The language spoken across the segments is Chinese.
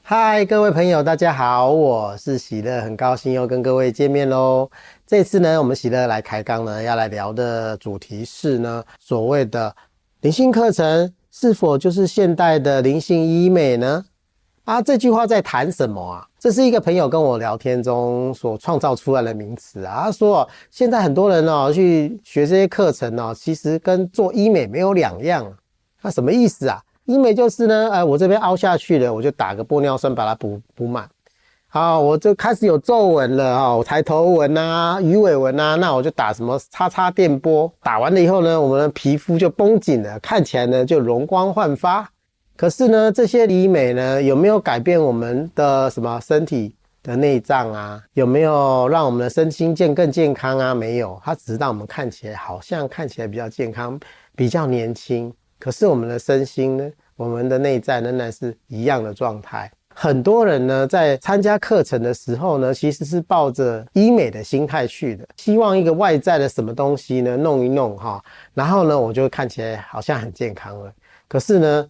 嗨，各位朋友，大家好，我是喜乐，很高兴又跟各位见面咯。这次呢，我们喜乐来开杠呢，要来聊的主题是呢，所谓的灵性课程是否就是现代的灵性医美呢？这句话在谈什么啊？这是一个朋友跟我聊天中所创造出来的名词啊。他说，现在很多人去学这些课程其实跟做医美没有两样。那什么意思啊？医美就是呢，我这边凹下去了，我就打个玻尿酸把它补满。好，我就开始有皱纹了抬头纹啊、鱼尾纹啊，那我就打什么叉叉电波，打完了以后呢，我们的皮肤就绷紧了，看起来呢就容光焕发。可是呢，这些医美呢，有没有改变我们的什么身体的内脏啊？有没有让我们的身心更健康啊？没有，它只是让我们看起来好像看起来比较健康、比较年轻。可是我们的身心呢，我们的内在仍然是一样的状态。很多人呢，在参加课程的时候呢，其实是抱着医美的心态去的，希望一个外在的什么东西呢弄一弄然后呢，我就看起来好像很健康了。可是呢，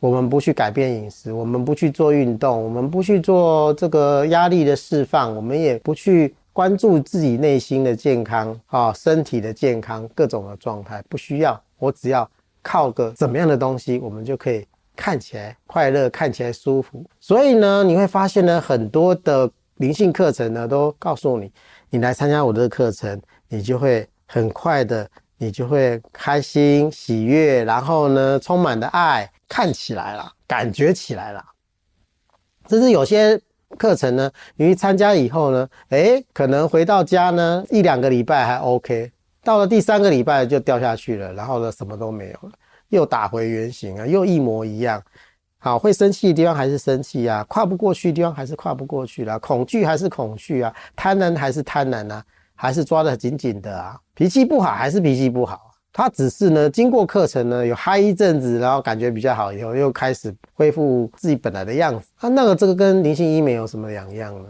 我们不去改变饮食，我们不去做运动，我们不去做这个压力的释放，我们也不去关注自己内心的健康身体的健康，各种的状态不需要，我只要靠个怎么样的东西，我们就可以看起来快乐，看起来舒服。所以呢，你会发现呢，很多的灵性课程呢，都告诉你，你来参加我的课程，你就会很快的，你就会开心、喜悦，然后呢，充满了爱，看起来啦，感觉起来啦。这是有些课程呢，你去参加以后呢，可能回到家呢，1-2个礼拜还 OK。到了第3个礼拜就掉下去了，然后呢什么都没有了，又打回原形啊，又一模一样。好，会生气的地方还是生气啊，跨不过去的地方还是跨不过去啦，恐惧还是恐惧啊，贪婪还是贪婪啊，还是抓得紧紧的啊，脾气不好还是脾气不好。他只是呢，经过课程呢，有嗨一阵子，然后感觉比较好以后，又开始恢复自己本来的样子。这个跟灵性医美有什么两样呢？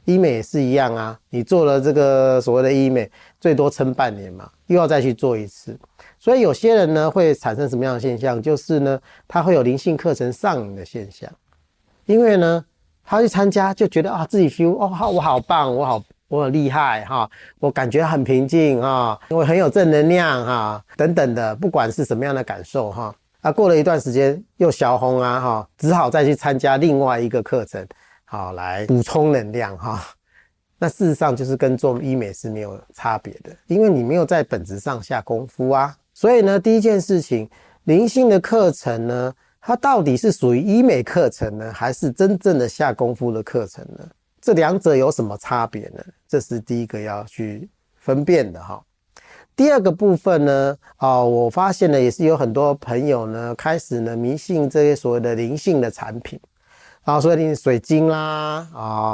医美也是一样啊，你做了这个所谓的医美，最多撑半年嘛，又要再去做一次。所以有些人呢，会产生什么样的现象？就是呢，他会有灵性課程上瘾的现象。因为呢，他去参加就觉得自己 feel 我好棒，我很厉害我感觉很平静我很有正能量等等的，不管是什么样的感受过了一段时间又小红只好再去参加另外一个课程来补充能量那事实上就是跟做医美是没有差别的，因为你没有在本质上下功夫啊。所以呢，第一件事情，灵性的课程呢，它到底是属于医美课程呢，还是真正的下功夫的课程呢？这两者有什么差别呢？这是第一个要去分辨的第二个部分呢，我发现呢，也是有很多朋友呢，开始呢迷信这些所谓的灵性的产品所以水晶啦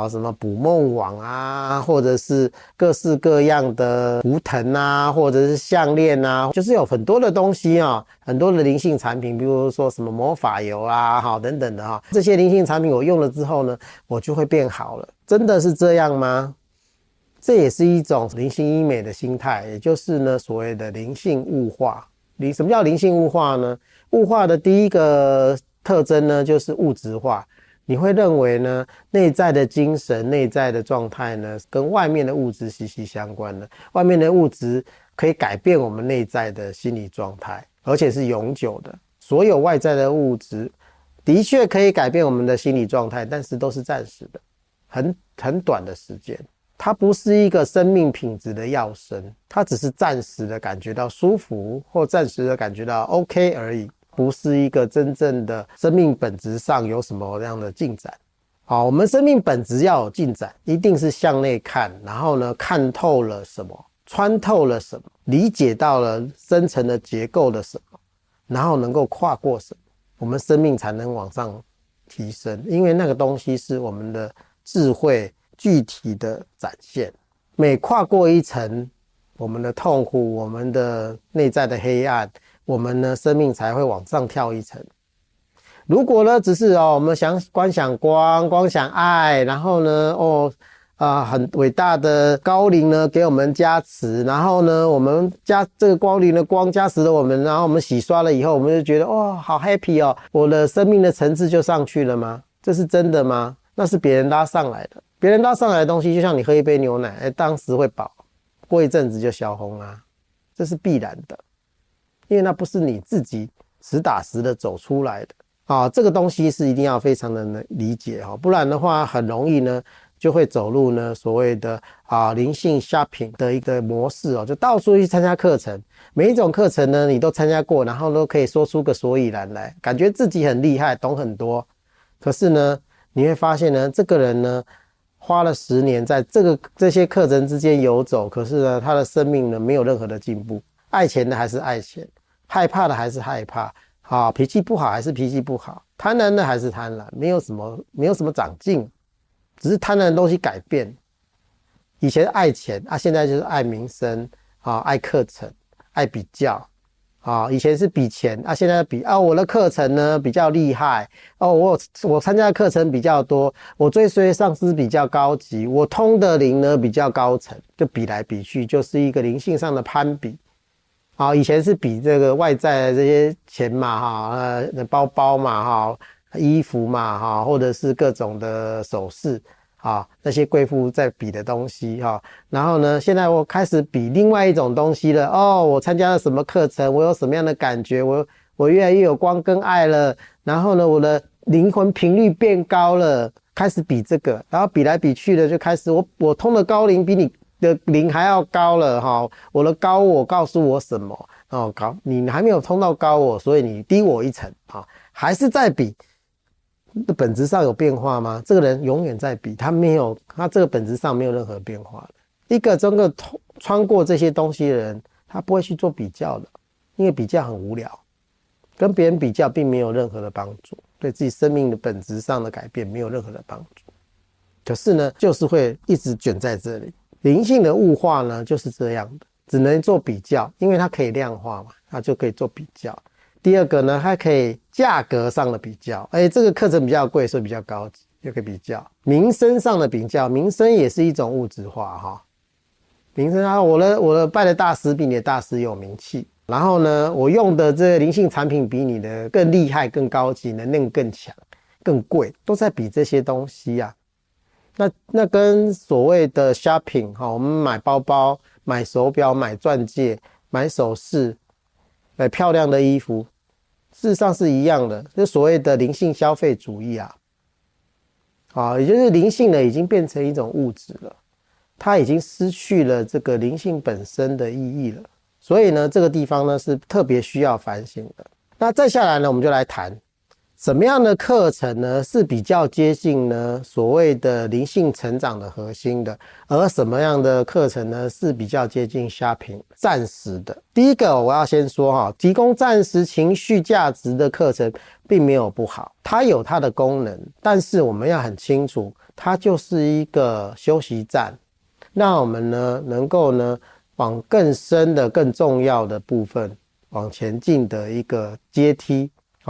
什么捕梦网啊，或者是各式各样的图腾啊，或者是项链啊，就是有很多的东西很多的灵性产品，比如说什么魔法油啊等等的这些灵性产品我用了之后呢，我就会变好了。真的是这样吗？这也是一种灵性医美的心态，也就是呢所谓的灵性物化。什么叫灵性物化呢？物化的第一个特征呢，就是物质化。你会认为呢，内在的精神、内在的状态呢，跟外面的物质息息相关的。外面的物质可以改变我们内在的心理状态，而且是永久的。所有外在的物质的确可以改变我们的心理状态，但是都是暂时的，很短的时间。它不是一个生命品质的药生，它只是暂时的感觉到舒服，或暂时的感觉到 OK 而已。不是一个真正的生命本质上有什么样的进展。我们生命本质要有进展，一定是向内看，然后呢，看透了什么，穿透了什么，理解到了深层的结构的什么，然后能够跨过什么，我们生命才能往上提升。因为那个东西是我们的智慧具体的展现。每跨过一层，我们的痛苦，我们的内在的黑暗，我们呢生命才会往上跳一层。如果呢只是我们光想光想爱，然后呢很伟大的高灵呢给我们加持，然后呢我们这个光灵的光加持了我们，然后我们洗刷了以后，我们就觉得好 happy我的生命的层次就上去了吗？这是真的吗？那是别人拉上来的，别人拉上来的东西，就像你喝一杯牛奶，当时会饱，过一阵子就消红啊，这是必然的，因为那不是你自己实打实的走出来的啊。这个东西是一定要非常的理解哈，不然的话很容易呢就会走入呢所谓的灵性 shopping 的一个模式哦，就到处去参加课程，每一种课程呢你都参加过，然后都可以说出个所以然来，感觉自己很厉害，懂很多。可是呢，你会发现呢，这个人呢花了10年在这些课程之间游走，可是呢他的生命呢没有任何的进步，爱钱的还是爱钱，害怕的还是害怕，脾气不好还是脾气不好，贪婪的还是贪婪，没有什么长进。只是贪婪的东西改变，以前爱钱现在就是爱名声爱课程，爱比较以前是比钱现在比我的课程呢比较厉害我参加的课程比较多，我追随上司比较高级，我通的灵呢比较高层，就比来比去，就是一个灵性上的攀比以前是比这个外在的这些钱嘛包包嘛衣服嘛或者是各种的首饰那些贵妇在比的东西然后呢现在我开始比另外一种东西了我参加了什么课程，我有什么样的感觉，我越来越有光跟爱了，然后呢我的灵魂频率变高了，开始比这个，然后比来比去的就开始我通的高灵比你的灵还要高了我的高我告诉我什么你还没有通到高我，所以你低我一层还是在比。本质上有变化吗？这个人永远在比，他这个本质上没有任何变化的。一个真的穿过这些东西的人，他不会去做比较的，因为比较很无聊，跟别人比较并没有任何的帮助，对自己生命的本质上的改变没有任何的帮助。可是呢，就是会一直卷在这里。灵性的物化呢，就是这样的，只能做比较，因为它可以量化嘛，它就可以做比较。第二个呢，它可以价格上的比较，这个课程比较贵，所以比较高级，就可以比较。名声上的比较，名声也是一种物质化名声我的拜的大师比你的大师有名气，然后呢，我用的这个灵性产品比你的更厉害、更高级，能量更强、更贵，都在比这些东西那跟所谓的 shopping 我们买包包、买手表、买钻戒、买首饰、买漂亮的衣服，事实上是一样的，就所谓的灵性消费主义也就是灵性呢已经变成一种物质了，它已经失去了这个灵性本身的意义了。所以呢，这个地方呢是特别需要反省的。那再下来呢，我们就来谈什么样的课程呢是比较接近呢所谓的灵性成长的核心的，而什么样的课程呢是比较接近 shopping 暂时的。第一个我要先说提供暂时情绪价值的课程并没有不好，它有它的功能，但是我们要很清楚，它就是一个休息站，让我们呢能够呢往更深的更重要的部分往前进的一个阶梯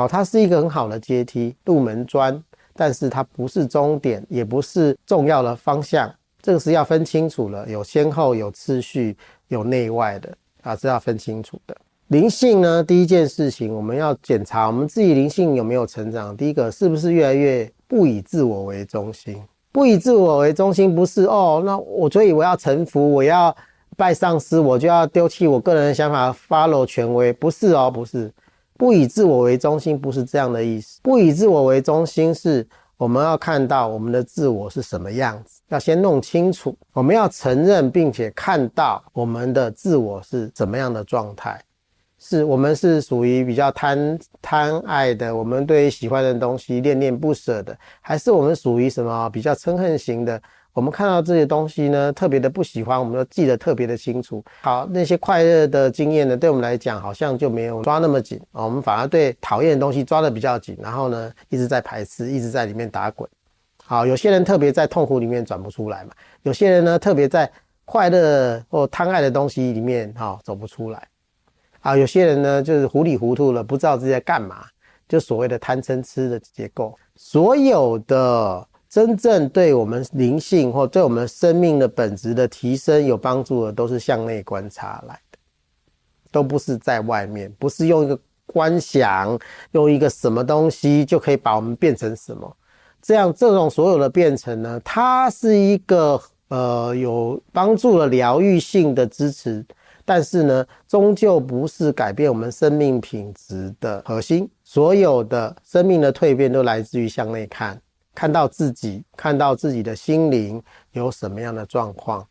它是一个很好的阶梯入门砖，但是它不是终点，也不是重要的方向，这个是要分清楚了，有先后，有次序，有内外的是要分清楚的。灵性呢，第一件事情我们要检查我们自己灵性有没有成长。第一个，是不是越来越不以自我为中心？不以自我为中心不是那所以我要臣服，我要拜上司，我就要丢弃我个人的想法 follow 权威，不是不是。不以自我为中心不是这样的意思，不以自我为中心是我们要看到我们的自我是什么样子，要先弄清楚，我们要承认并且看到我们的自我是怎么样的状态，是我们是属于比较贪爱的，我们对于喜欢的东西恋恋不舍的，还是我们属于什么比较嗔恨型的，我们看到这些东西呢特别的不喜欢，我们都记得特别的清楚。好，那些快乐的经验呢对我们来讲好像就没有抓那么紧我们反而对讨厌的东西抓得比较紧，然后呢一直在排斥，一直在里面打滚。好，有些人特别在痛苦里面转不出来嘛，有些人呢特别在快乐或贪爱的东西里面走不出来有些人呢就是糊里糊涂了，不知道自己在干嘛，就所谓的贪嗔痴的结构。所有的真正对我们灵性或对我们生命的本质的提升有帮助的，都是向内观察来的，都不是在外面，不是用一个观想，用一个什么东西就可以把我们变成什么。这种所有的变成呢，它是一个有帮助了疗愈性的支持，但是呢，终究不是改变我们生命品质的核心。所有的生命的蜕变都来自于向内看，看到自己的心灵有什么样的状况，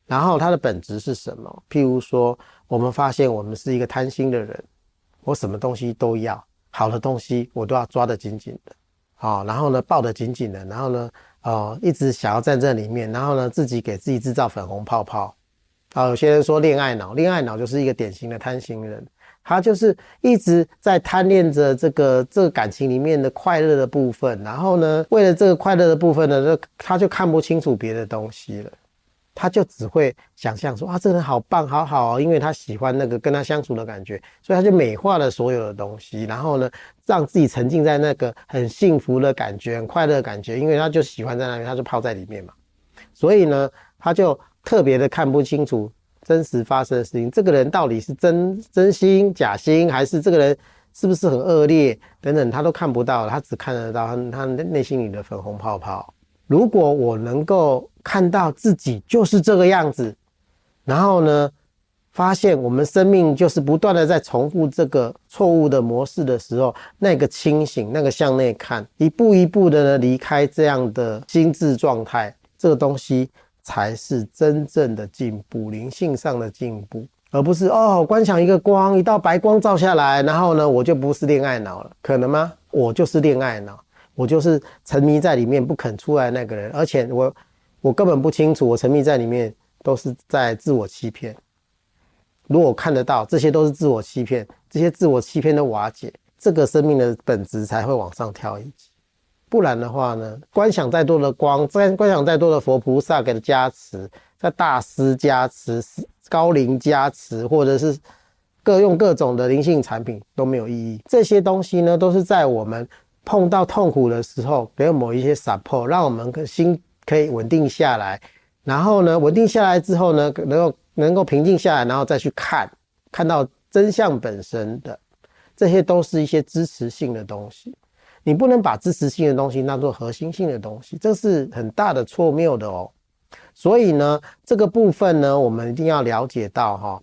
然后它的本质是什么。譬如说，我们发现我们是一个贪心的人，我什么东西都要，好的东西我都要抓得紧紧的，然后呢抱得紧紧的，然后呢一直想要在这里面，然后呢自己给自己制造粉红泡泡。有些人说恋爱脑就是一个典型的贪心人，他就是一直在贪恋着这个感情里面的快乐的部分，然后呢为了这个快乐的部分呢，他就看不清楚别的东西了，他就只会想象说这个人好棒好好因为他喜欢那个跟他相处的感觉，所以他就美化了所有的东西，然后呢让自己沉浸在那个很幸福的感觉很快乐的感觉，因为他就喜欢在那边，他就泡在里面嘛，所以呢他就特别的看不清楚真实发生的事情，这个人到底是真心假心，还是这个人是不是很恶劣等等，他都看不到，他只看得到他内心里的粉红泡泡。如果我能够看到自己就是这个样子，然后呢发现我们生命就是不断的在重复这个错误的模式的时候，那个清醒，那个向内看，一步一步的呢离开这样的心智状态，这个东西才是真正的进步，灵性上的进步，而不是观想一个光，一道白光照下来，然后呢我就不是恋爱脑了，可能吗？我就是恋爱脑，我就是沉迷在里面不肯出来那个人，而且我根本不清楚我沉迷在里面都是在自我欺骗。如果我看得到这些都是自我欺骗，这些自我欺骗的瓦解，这个生命的本质才会往上跳一级。不然的话呢，观想再多的光，观想再多的佛菩萨给的加持，在大师加持、高灵加持，或者是用各种的灵性产品都没有意义。这些东西呢，都是在我们碰到痛苦的时候给我们一些 support， 让我们心可以稳定下来，然后呢稳定下来之后呢能够平静下来，然后再去看到真相本身的，这些都是一些支持性的东西。你不能把支持性的东西当作核心性的东西，这是很大的错谬的哦。所以呢这个部分呢我们一定要了解到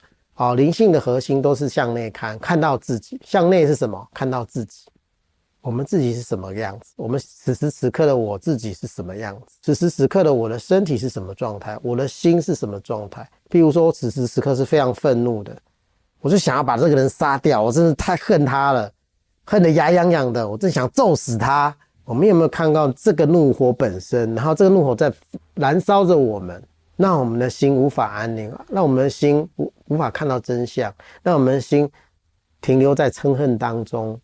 灵性的核心都是向内看到自己。向内是什么？看到自己，我们自己是什么样子，我们此时此刻的我自己是什么样子，此时此刻的我的身体是什么状态，我的心是什么状态。譬如说我此时此刻是非常愤怒的，我就想要把这个人杀掉，我真的太恨他了，恨得牙痒痒的，我真想揍死他。我们有没有看到这个怒火本身，然后这个怒火在燃烧着我们，让我们的心无法安宁，让我们的心无法看到真相，让我们的心停留在嗔恨当中，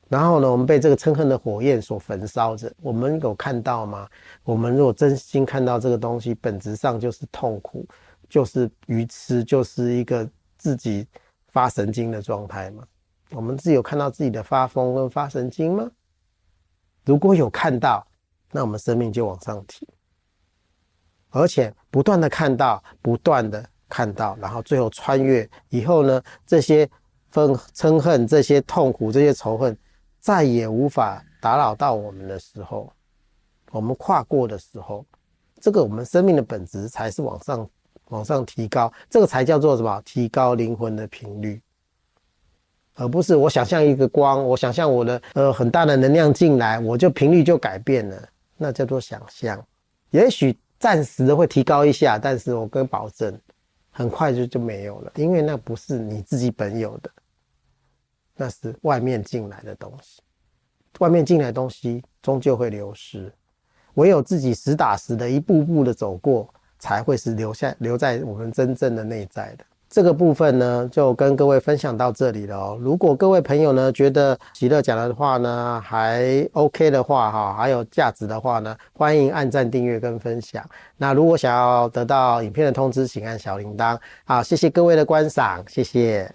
然后呢我们被这个嗔恨的火焰所焚烧着。我们有看到吗？我们如果真心看到这个东西本质上就是痛苦，就是愚痴，就是一个自己发神经的状态吗？我们自己有看到自己的发疯跟发神经吗？如果有看到，那我们生命就往上提，而且不断的看到，不断的看到，然后最后穿越以后呢，这些嗔恨，这些痛苦，这些仇恨再也无法打扰到我们的时候，我们跨过的时候，这个我们生命的本质才是往上提高，这个才叫做什么？提高灵魂的频率，而不是我想象一个光，我想象我的很大的能量进来，我就频率就改变了，那叫做想象。也许暂时的会提高一下，但是我跟保证很快就没有了，因为那不是你自己本有的，那是外面进来的东西，外面进来的东西终究会流失，唯有自己实打实的一步步的走过，才会是留在我们真正的内在的。这个部分呢就跟各位分享到这里了哦。如果各位朋友呢觉得喜乐讲的话呢还 OK 的话还有价值的话呢，欢迎按赞订阅跟分享。那如果想要得到影片的通知，请按小铃铛。好，谢谢各位的观赏，谢谢。